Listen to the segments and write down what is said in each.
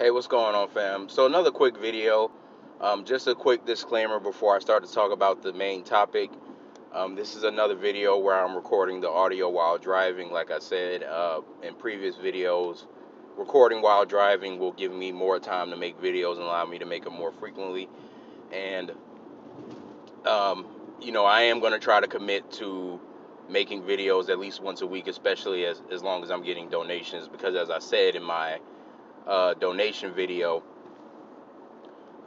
Hey, what's going on, fam? So another quick video. Just a quick disclaimer before I start to talk about the main topic. This is another video where I'm recording the audio while driving. Like I said in previous videos, recording while driving will give me more time to make videos and allow me to make them more frequently. And, I am going to try to commit to making videos at least once a week, especially as long as I'm getting donations. Because as I said in my donation video,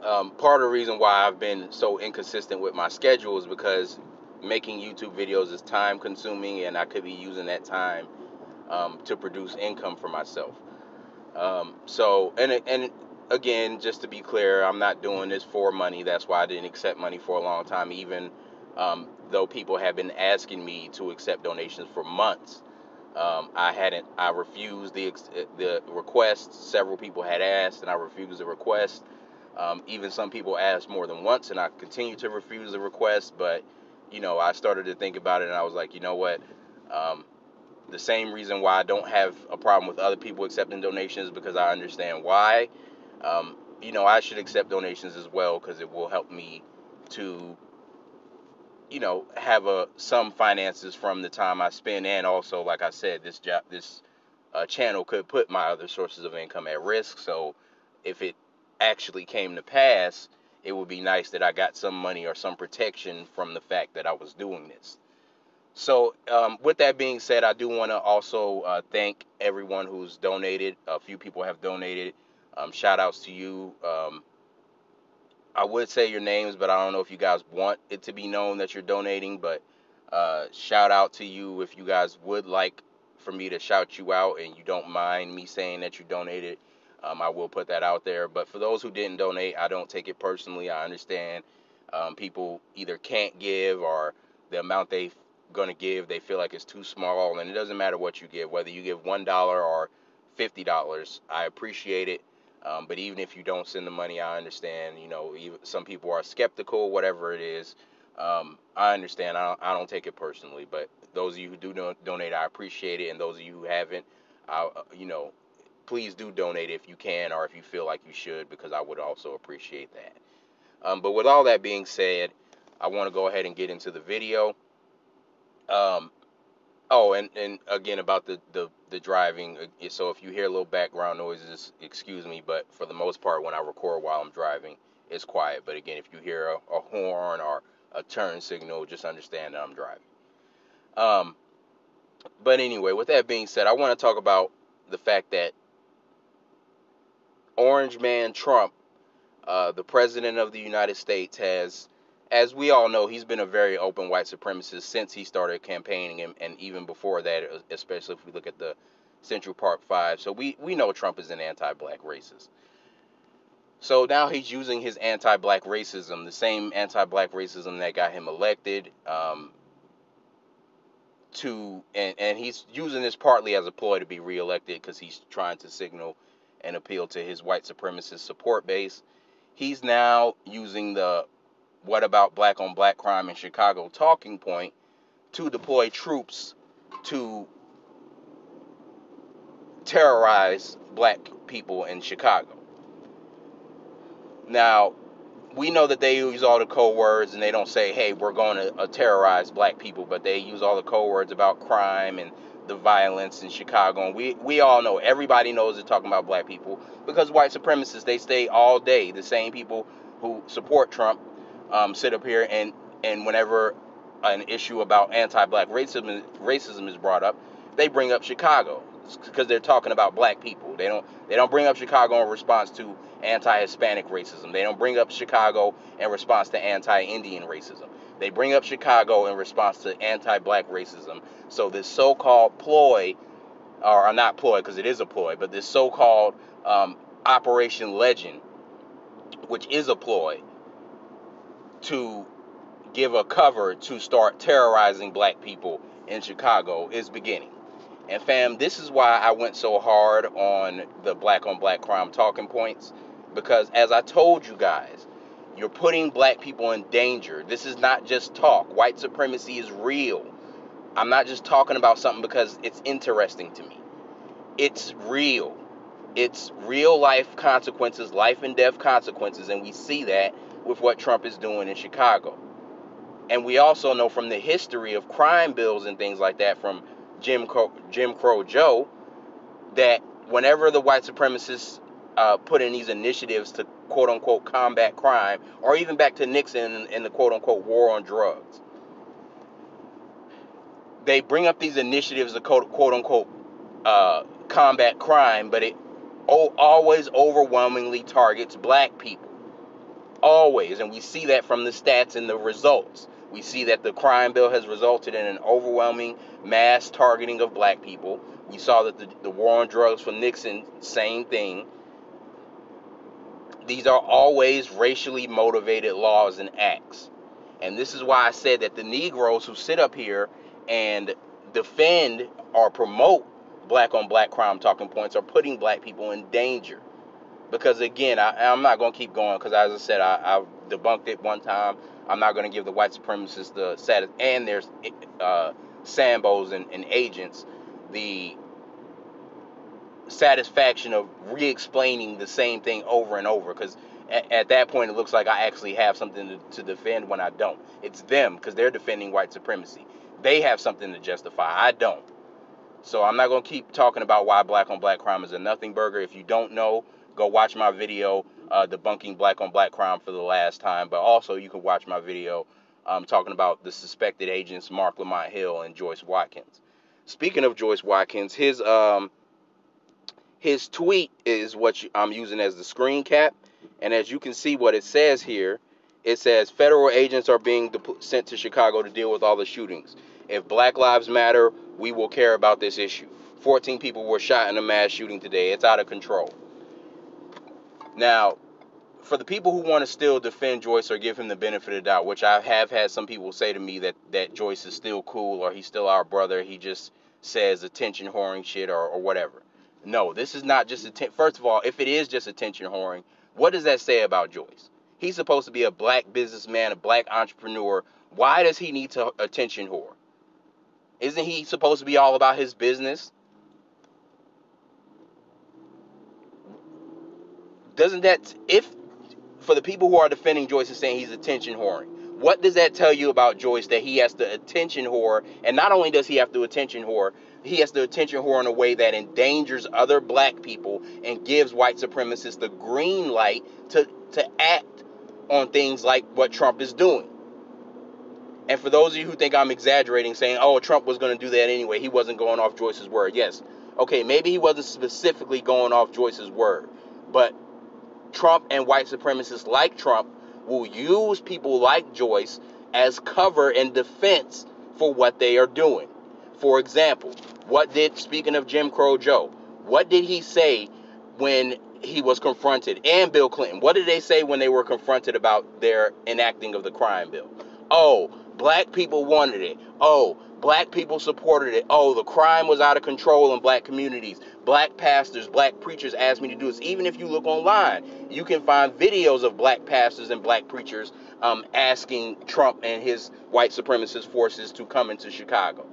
part of the reason why I've been so inconsistent with my schedule is because making YouTube videos is time consuming, and I could be using that time to produce income for myself. And again, just to be clear, I'm not doing this for money. That's why I didn't accept money for a long time, even though people have been asking me to accept donations for months. I refused the request. Several people had asked, and I refused the request. Even some people asked more than once, and I continued to refuse the request. But, I started to think about it, and I was like, you know what? The same reason why I don't have a problem with other people accepting donations, because I understand why. I should accept donations as well, because it will help me to, have some finances from the time I spend. And also, like I said, this channel could put my other sources of income at risk. So if it actually came to pass, it would be nice that I got some money or some protection from the fact that I was doing this. So with that being said, I do want to also thank everyone who's donated. A few people have donated. Shout outs to you. I would say your names, but I don't know if you guys want it to be known that you're donating. But shout out to you if you guys would like for me to shout you out and you don't mind me saying that you donated. I will put that out there. But for those who didn't donate, I don't take it personally. I understand people either can't give, or the amount they're going to give, they feel like it's too small. And it doesn't matter what you give, whether you give $1 or $50. I appreciate it. But even if you don't send the money, I understand. Even some people are skeptical, whatever it is. I understand. I don't take it personally. But those of you who do donate, I appreciate it. And those of you who haven't, please do donate if you can, or if you feel like you should, because I would also appreciate that. But with all that being said, I want to go ahead and get into the video. And again, about the driving. So if you hear a little background noises, excuse me. But for the most part, when I record while I'm driving, it's quiet. But again, if you hear a horn or a turn signal, just understand that I'm driving. But anyway, with that being said, I want to talk about the fact that Orange Man Trump, the president of the United States, has, as we all know, he's been a very open white supremacist since he started campaigning, and even before that, especially if we look at the Central Park Five. So we know Trump is an anti-black racist. So now he's using his anti-black racism, the same anti-black racism that got him elected, and he's using this partly as a ploy to be reelected, because he's trying to signal and appeal to his white supremacist support base. He's now using the "what about black on black crime in Chicago" talking point to deploy troops to terrorize black people in Chicago. Now, we know that they use all the code words, and they don't say, hey, we're going to terrorize black people, but they use all the code words about crime and the violence in Chicago. And we all know, everybody knows they're talking about black people, because white supremacists, they stay all day. The same people who support Trump sit up here, and whenever an issue about anti-black racism is brought up, they bring up Chicago, because they're talking about black people. They don't bring up Chicago in response to anti-Hispanic racism. They don't bring up Chicago in response to anti-Indian racism. They bring up Chicago in response to anti-black racism. So this so-called ploy, or not ploy because it is a ploy, but this so-called Operation Legend, which is a ploy to give a cover to start terrorizing black people in Chicago, is beginning. And fam, this is why I went so hard on the black on black crime talking points, because as I told you guys, you're putting black people in danger. This is not just talk. White supremacy is real. I'm not just talking about something because it's interesting to me. It's real. It's real life consequences, life and death consequences, and we see that with what Trump is doing in Chicago. And we also know from the history of crime bills and things like that from Jim Crow Joe that whenever the white supremacists put in these initiatives to quote unquote combat crime, or even back to Nixon and the quote unquote war on drugs, they bring up these initiatives to quote unquote combat crime, but it always overwhelmingly targets black people. Always. And we see that from the stats and the results. We see that the crime bill has resulted in an overwhelming mass targeting of black people. We saw that the war on drugs from Nixon, same thing. These are always racially motivated laws and acts. And this is why I said that the Negroes who sit up here and defend or promote black on black crime talking points are putting black people in danger. Because again, I'm not going to keep going because, as I said, I debunked it one time. I'm not going to give the white supremacists the status, and there's Sambos and agents the satisfaction of re-explaining the same thing over and over. Because at that point, it looks like I actually have something to defend when I don't. It's them because they're defending white supremacy. They have something to justify. I don't. So I'm not going to keep talking about why black on black crime is a nothing burger. If you don't know, go watch my video debunking black on black crime for the last time. But also you can watch my video talking about the suspected agents Mark Lamont Hill and Joyce Watkins. Speaking of Joyce Watkins, his tweet is what I'm using as the screen cap. And as you can see what it says here, it says federal agents are being sent to Chicago to deal with all the shootings. If Black Lives Matter, we will care about this issue. 14 people were shot in a mass shooting today. It's out of control. Now, for the people who want to still defend Joyce or give him the benefit of the doubt, which I have had some people say to me that Joyce is still cool or he's still our brother, he just says attention whoring shit or whatever. No, this is not just first of all, if it is just attention whoring, what does that say about Joyce? He's supposed to be a black businessman, a black entrepreneur. Why does he need to attention whore? Isn't he supposed to be all about his business? Doesn't that, if for the people who are defending Joyce and saying he's attention whoring, what does that tell you about Joyce that he has to attention whore? And not only does he have to attention whore, he has to attention whore in a way that endangers other black people and gives white supremacists the green light to act on things like what Trump is doing. And for those of you who think I'm exaggerating, saying, oh, Trump was going to do that anyway, he wasn't going off Joyce's word. Yes, okay, maybe he wasn't specifically going off Joyce's word, but Trump and white supremacists like Trump will use people like Joyce as cover and defense for what they are doing. For example, speaking of Jim Crow Joe, what did he say when he was confronted? And Bill Clinton, what did they say when they were confronted about their enacting of the crime bill? Oh, black people wanted it. Oh, black people supported it. Oh, the crime was out of control in black communities. Black pastors, black preachers asked me to do this. Even if you look online, you can find videos of black pastors and black preachers asking Trump and his white supremacist forces to come into Chicago.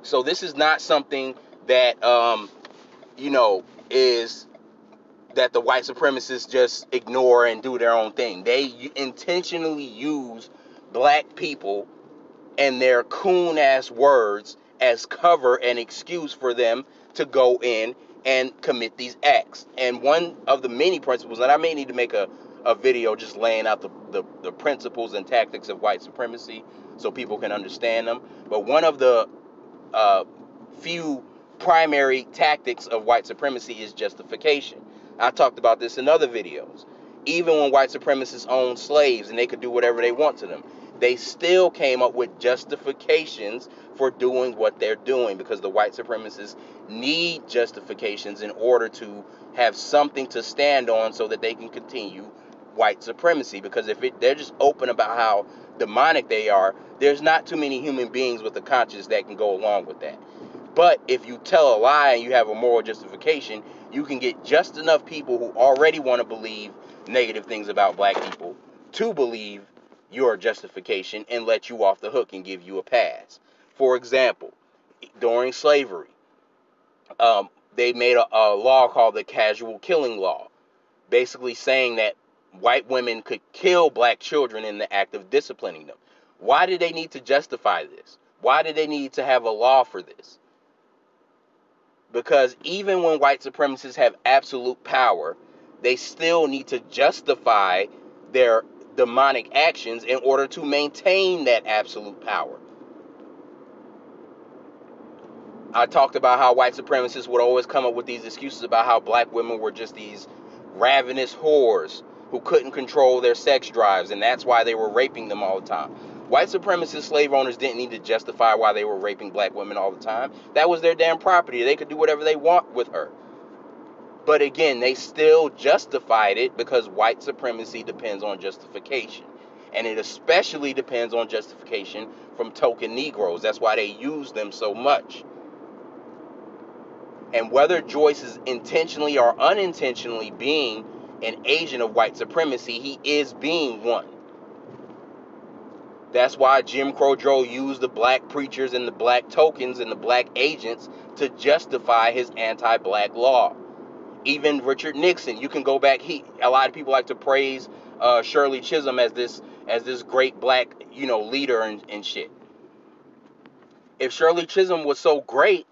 So this is not something that, is that the white supremacists just ignore and do their own thing. They intentionally use black people and their coon-ass words as cover and excuse for them to go in and commit these acts. And one of the many principles, and I may need to make a video just laying out the principles and tactics of white supremacy so people can understand them. But one of the few primary tactics of white supremacy is justification. I talked about this in other videos. Even when white supremacists owned slaves and they could do whatever they want to them, they still came up with justifications for doing what they're doing because the white supremacists need justifications in order to have something to stand on so that they can continue white supremacy. Because if they're just open about how demonic they are, there's not too many human beings with a conscience that can go along with that. But if you tell a lie and you have a moral justification, you can get just enough people who already want to believe negative things about black people to believe your justification and let you off the hook and give you a pass. For example, during slavery, they made a law called the casual killing law, basically saying that white women could kill black children in the act of disciplining them. Why did they need to justify this? Why did they need to have a law for this? Because even when white supremacists have absolute power, they still need to justify their demonic actions in order to maintain that absolute power. I talked about how white supremacists would always come up with these excuses about how black women were just these ravenous whores who couldn't control their sex drives, and that's why they were raping them all the time. White supremacist slave owners didn't need to justify why they were raping black women all the time. That was their damn property. They could do whatever they want with her. But again, they still justified it because white supremacy depends on justification. And it especially depends on justification from token Negroes. That's why they use them so much. And whether Joyce is intentionally or unintentionally being an agent of white supremacy, he is being one. That's why Jim Crow Joe used the black preachers and the black tokens and the black agents to justify his anti-black law. Even Richard Nixon, you can go back. A lot of people like to praise Shirley Chisholm as this great black, leader and shit. If Shirley Chisholm was so great,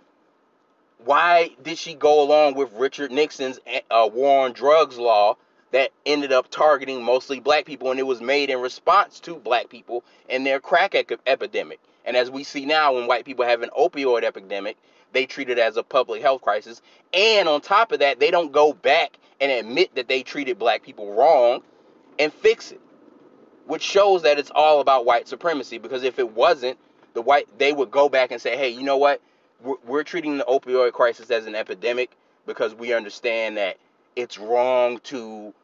why did she go along with Richard Nixon's war on drugs law that ended up targeting mostly black people, and it was made in response to black people and their crack epidemic? And as we see now, when white people have an opioid epidemic, they treat it as a public health crisis. And on top of that, they don't go back and admit that they treated black people wrong and fix it, which shows that it's all about white supremacy. Because if it wasn't, they would go back and say, hey, you know what? We're treating the opioid crisis as an epidemic because we understand that it's wrong to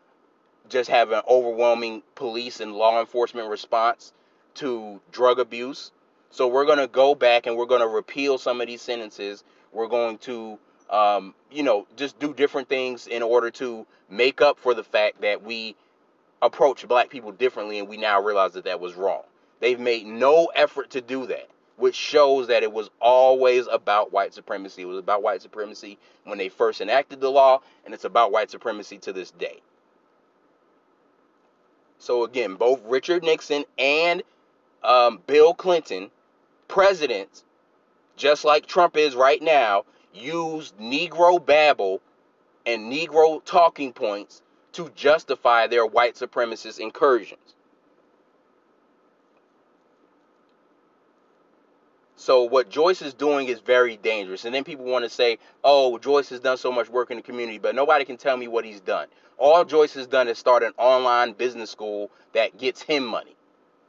just have an overwhelming police and law enforcement response to drug abuse. So we're going to go back and we're going to repeal some of these sentences. We're going to, just do different things in order to make up for the fact that we approach black people differently, and we now realize that was wrong. They've made no effort to do that, which shows that it was always about white supremacy. It was about white supremacy when they first enacted the law, and it's about white supremacy to this day. So again, both Richard Nixon and Bill Clinton, presidents, just like Trump is right now, used Negro babble and Negro talking points to justify their white supremacist incursions. So what Joyce is doing is very dangerous. And then people want to say, oh, Joyce has done so much work in the community, but nobody can tell me what he's done. All Joyce has done is start an online business school that gets him money.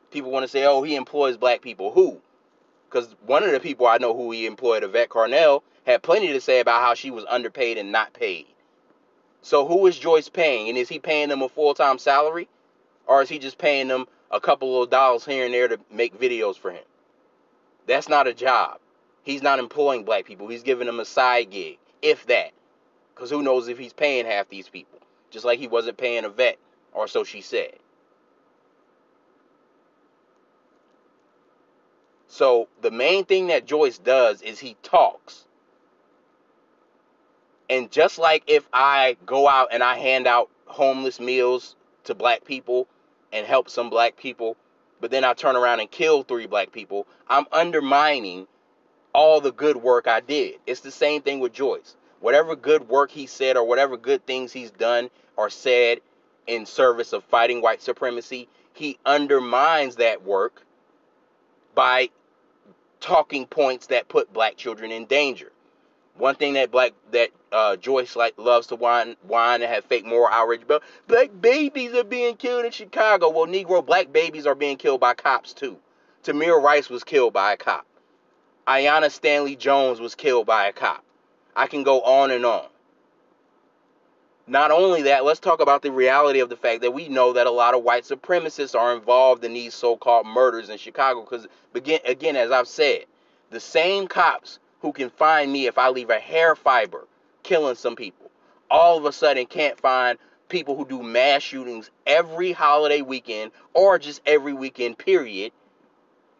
People want to say, oh, he employs black people. Who? Because one of the people I know who he employed, Yvette Carnell, had plenty to say about how she was underpaid and not paid. So who is Joyce paying? And is he paying them a full-time salary? Or is he just paying them a couple of dollars here and there to make videos for him? That's not a job. He's not employing black people. He's giving them a side gig, if that. Because who knows if he's paying half these people. Just like he wasn't paying Yvette, or so she said. So the main thing that Joyce does is he talks. And just like if I go out and I hand out homeless meals to black people and help some black people, but then I turn around and kill 3 black people, I'm undermining all the good work I did. It's the same thing with Joyce. Whatever good work he said or whatever good things he's done or said in service of fighting white supremacy, he undermines that work by talking points that put black children in danger. One thing that Joyce loves to whine and have fake moral outrage about: black babies are being killed in Chicago. Well, Negro black babies are being killed by cops too. Tamir Rice was killed by a cop. Ayanna Stanley Jones was killed by a cop. I can go on and on. Not only that, let's talk about the reality of the fact that we know that a lot of white supremacists are involved in these so-called murders in Chicago. Because, again, as I've said, the same cops who can find me if I leave a hair fiber killing some people, all of a sudden can't find people who do mass shootings every holiday weekend or just every weekend, period,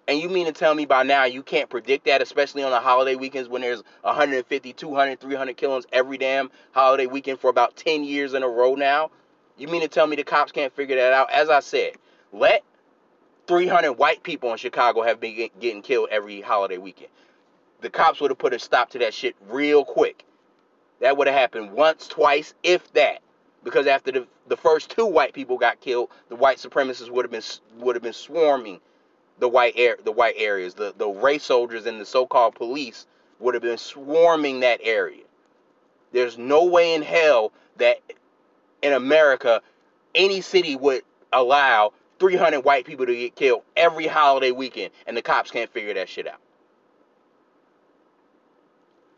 And you mean to tell me by now you can't predict that, especially on the holiday weekends when there's 150, 200, 300 killings every damn holiday weekend for about 10 years in a row now? You mean to tell me the cops can't figure that out? As I said, let 300 white people in Chicago have been getting killed every holiday weekend. The cops would have put a stop to that shit real quick. That would have happened once, twice, if that. Because after the first 2 white people got killed, the white supremacists would have been swarming the white areas. The race soldiers and the so-called police would have been swarming that area. There's no way in hell that in America any city would allow 300 white people to get killed every holiday weekend, and the cops can't figure that shit out.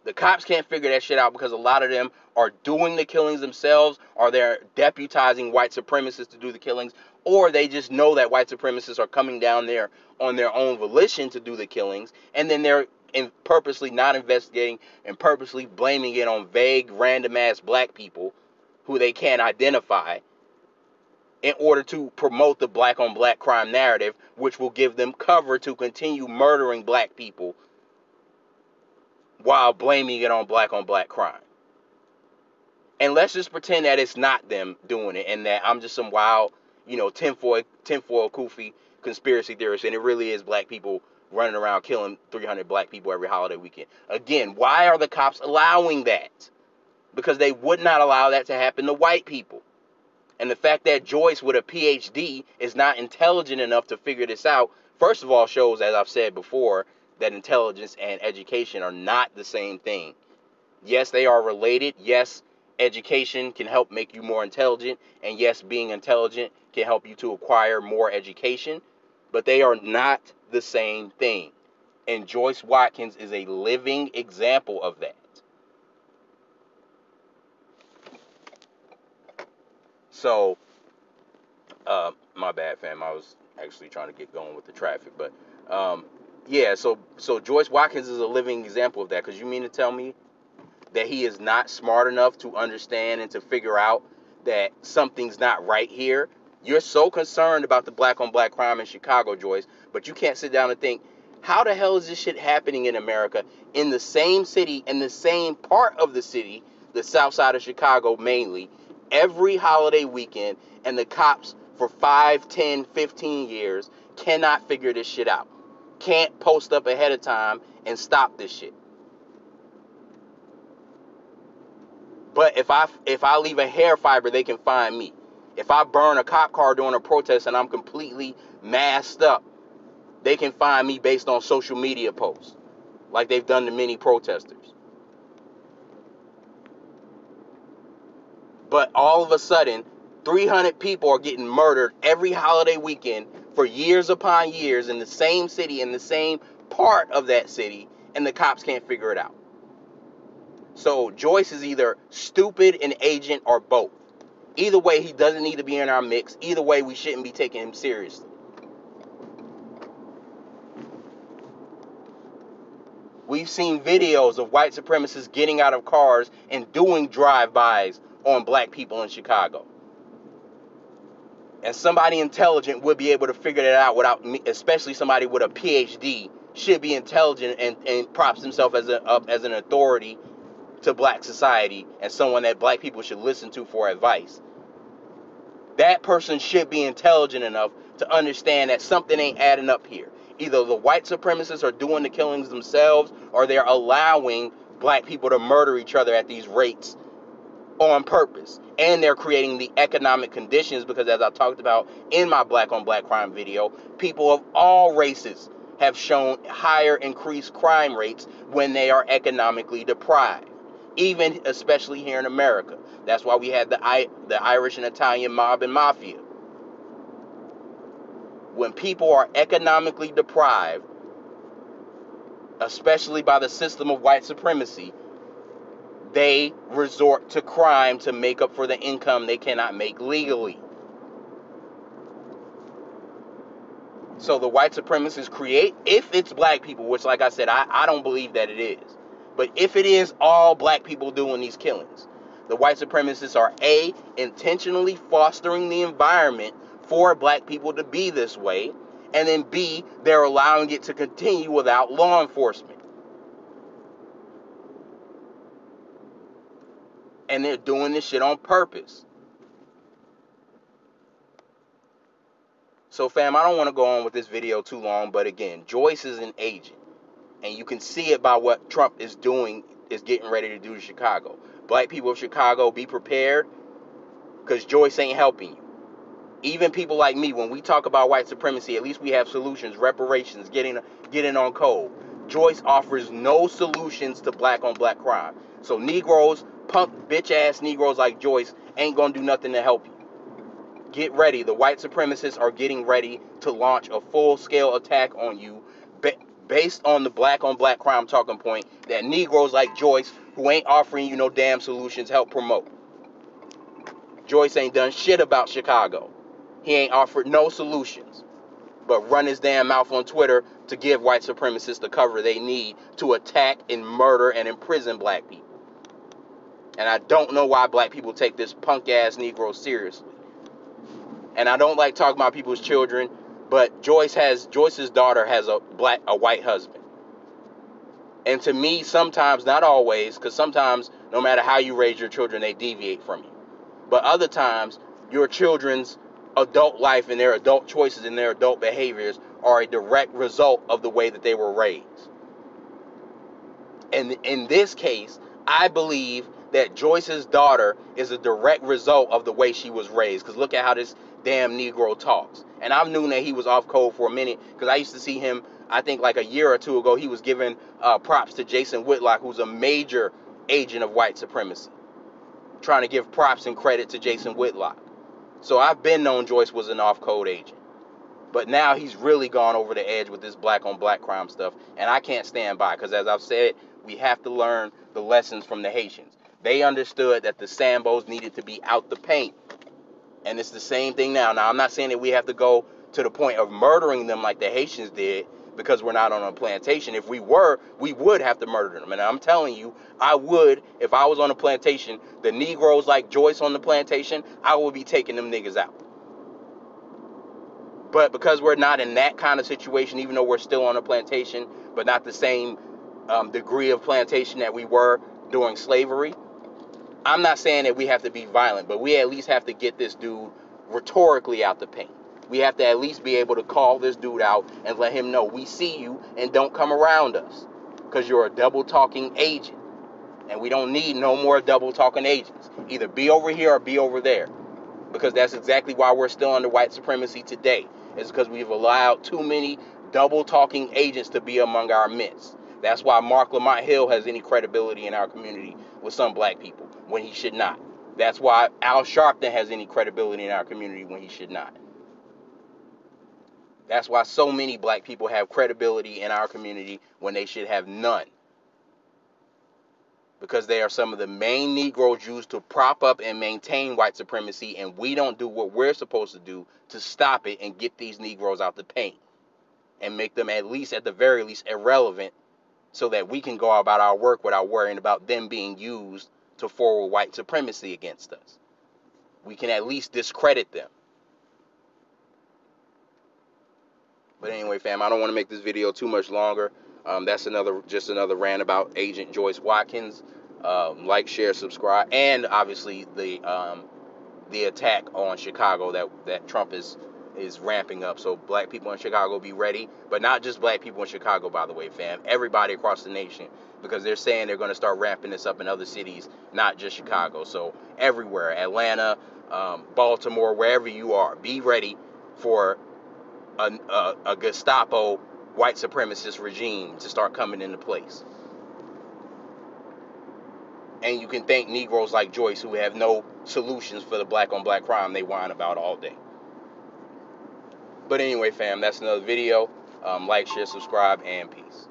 The cops can't figure that shit out because a lot of them are doing the killings themselves, or they're deputizing white supremacists to do the killings, or they just know that white supremacists are coming down there on their own volition to do the killings, and then they're purposely not investigating and purposely blaming it on vague, random-ass black people who they can't identify in order to promote the black-on-black crime narrative, which will give them cover to continue murdering black people while blaming it on black crime. And let's just pretend that it's not them doing it and that I'm just some wild, tinfoil goofy conspiracy theorist, and it really is black people running around killing 300 black people every holiday weekend. Again, why are the cops allowing that? Because they would not allow that to happen to white people. And the fact that Joyce with a PhD is not intelligent enough to figure this out, first of all, shows, as I've said before, that intelligence and education are not the same thing. Yes, they are related. Yes, education can help make you more intelligent. And yes, being intelligent can help you to acquire more education. But they are not the same thing. And Joyce Watkins is a living example of that. So, my bad, fam. I was actually trying to get going with the traffic. But, yeah, so Joyce Watkins is a living example of that. Because you mean to tell me that he is not smart enough to understand and to figure out that something's not right here? You're so concerned about the black-on-black crime in Chicago, Joyce, but you can't sit down and think, how the hell is this shit happening in America, in the same city, in the same part of the city, the south side of Chicago mainly, every holiday weekend, and the cops for 5, 10, 15 years cannot figure this shit out? Can't post up ahead of time and stop this shit. But if I leave a hair fiber, they can find me. If I burn a cop car during a protest and I'm completely masked up, they can find me based on social media posts, like they've done to many protesters. But all of a sudden, 300 people are getting murdered every holiday weekend for years upon years in the same city, in the same part of that city, and the cops can't figure it out. So Joyce is either stupid, an agent, or both. Either way, he doesn't need to be in our mix. Either way, we shouldn't be taking him seriously. We've seen videos of white supremacists getting out of cars and doing drive-bys on black people in Chicago. And somebody intelligent would be able to figure that out without me, especially somebody with a PhD, should be intelligent and props himself as an authority to black society and someone that black people should listen to for advice. That person should be intelligent enough to understand that something ain't adding up here. Either the white supremacists are doing the killings themselves, or they're allowing black people to murder each other at these rates on purpose. And they're creating the economic conditions because, as I talked about in my black on black crime video, people of all races have shown higher increased crime rates when they are economically deprived. Even especially here in America. That's why we had the Irish and Italian mob and mafia. When people are economically deprived, especially by the system of white supremacy, they resort to crime to make up for the income they cannot make legally. So the white supremacists create, if it's black people, which, like I said, I don't believe that it is. But if it is all black people doing these killings, the white supremacists are intentionally fostering the environment for black people to be this way, and then B, they're allowing it to continue without law enforcement. And they're doing this shit on purpose. So fam, I don't want to go on with this video too long, but again, Joyce is an agent. And you can see it by what Trump is doing, is getting ready to do to Chicago. Black people of Chicago, be prepared, because Joyce ain't helping you. Even people like me, when we talk about white supremacy, at least we have solutions, reparations, getting on code. Joyce offers no solutions to black on black crime. So Negroes, punk bitch ass Negroes like Joyce ain't gonna do nothing to help you. Get ready. The white supremacists are getting ready to launch a full-scale attack on you based on the black on black crime talking point that Negroes like Joyce, who ain't offering you no damn solutions, help promote. Joyce ain't done shit about Chicago. He ain't offered no solutions, but run his damn mouth on Twitter to give white supremacists the cover they need to attack and murder and imprison black people. And I don't know why black people take this punk-ass Negro seriously. And I don't like talking about people's children, but Joyce's daughter has a white husband. And to me, sometimes, not always, because sometimes, no matter how you raise your children, they deviate from you. But other times, your children's adult life and their adult choices and their adult behaviors are a direct result of the way that they were raised. And in this case, I believe that Joyce's daughter is a direct result of the way she was raised. Because look at how this damn Negro talks. And I knew that he was off code for a minute, because I used to see him, I think like a year or two ago, he was giving props to Jason Whitlock, who's a major agent of white supremacy. Trying to give props and credit to Jason Whitlock. So I've been known Joyce was an off-code agent. But now he's really gone over the edge with this black-on-black crime stuff. And I can't stand by, because as I've said, we have to learn the lessons from the Haitians. They understood that the Sambos needed to be out the paint. And it's the same thing now. Now, I'm not saying that we have to go to the point of murdering them like the Haitians did, because we're not on a plantation. If we were, we would have to murder them. And I'm telling you, I would, if I was on a plantation, the Negroes like Joyce on the plantation, I would be taking them niggas out. But because we're not in that kind of situation, even though we're still on a plantation, but not the same degree of plantation that we were during slavery, I'm not saying that we have to be violent, but we at least have to get this dude rhetorically out the paint. We have to at least be able to call this dude out and let him know we see you and don't come around us, because you're a double-talking agent. And we don't need no more double-talking agents. Either be over here or be over there. Because that's exactly why we're still under white supremacy today. It's because we've allowed too many double-talking agents to be among our midst. That's why Mark Lamont Hill has any credibility in our community with some black people when he should not. That's why Al Sharpton has any credibility in our community when he should not. That's why so many black people have credibility in our community when they should have none. Because they are some of the main Negroes used to prop up and maintain white supremacy, and we don't do what we're supposed to do to stop it and get these Negroes out the paint and make them at the very least irrelevant, so that we can go about our work without worrying about them being used to forward white supremacy against us. We can at least discredit them. But anyway, fam, I don't want to make this video too much longer. That's just another rant about Agent Joyce Watkins. Like, share, subscribe, and obviously the attack on Chicago that Trump is ramping up. So black people in Chicago, be ready. But not just black people in Chicago, by the way, fam. Everybody across the nation, because they're saying they're going to start ramping this up in other cities, not just Chicago. So everywhere, Atlanta, Baltimore, wherever you are, be ready for a Gestapo white supremacist regime to start coming into place. And you can thank Negroes like Joyce, who have no solutions for the black on black crime they whine about all day. But anyway, fam, that's another video. Like, share, subscribe, and peace.